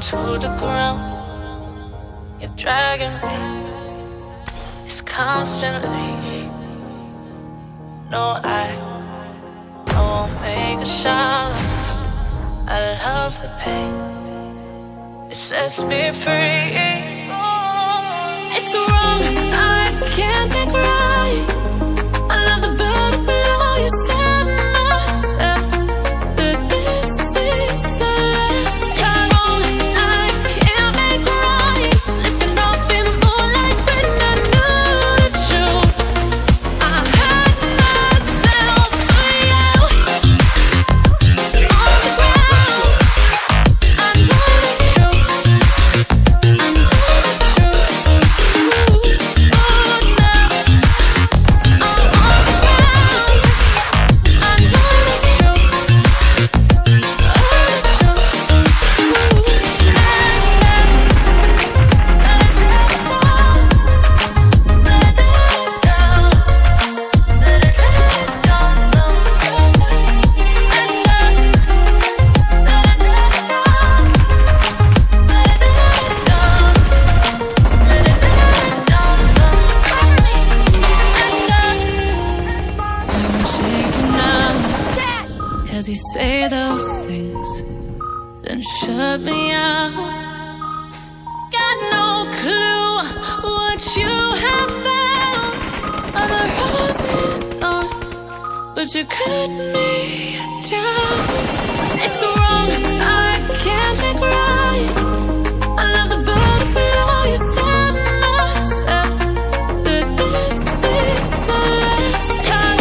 to the ground. You're dragging me. It's constantly. No, I won't make a shot. I love the pain. It sets me free. It's wrong, I can't think right. I love the bird below you said myself. But this is the last time. It's wrong, I can't make right. Slipping off in the moonlight when I knew the truth. I hurt myself for you. On the ground, I know the truth. I know the truth. Cause you say those things, then shut me out. Got no clue what you have found. I'm a rose in arms, but you cut me down. It's wrong, I can't think right. I love the bird below you said myself. But this is the last time.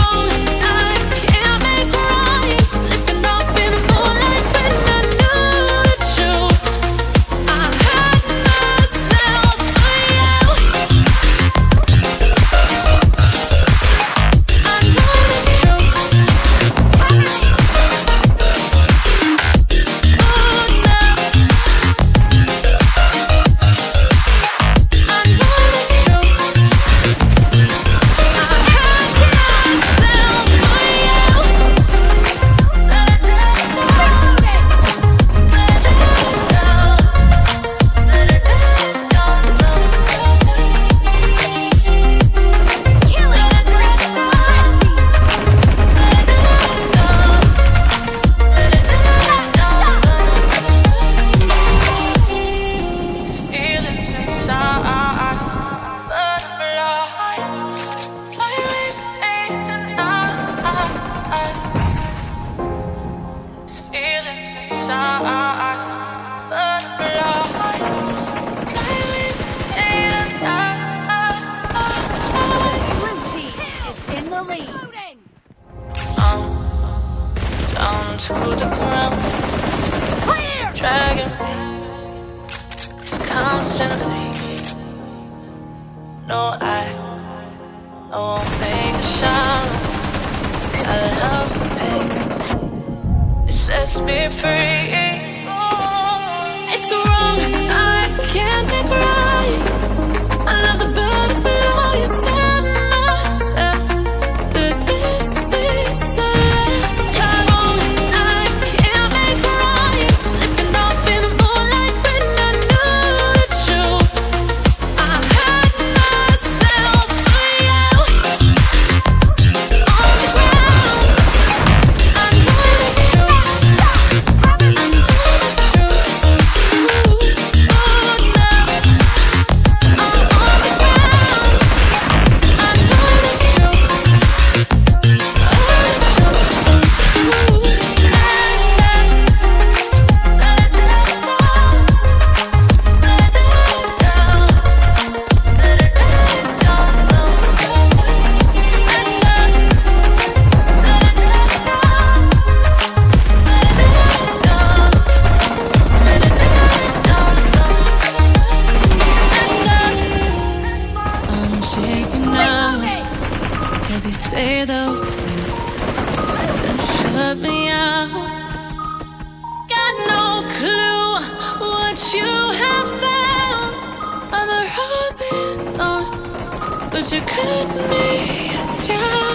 To the ground, dragging me. It's constantly. No, I won't make a shot. I love the pain. It sets me free. It's wrong, I can't think right. I love the bird below you said myself. But this is the last time. Cause you say those things, then shut me out. Got no clue what you have found. I'm a rose in arms, but you cut me down.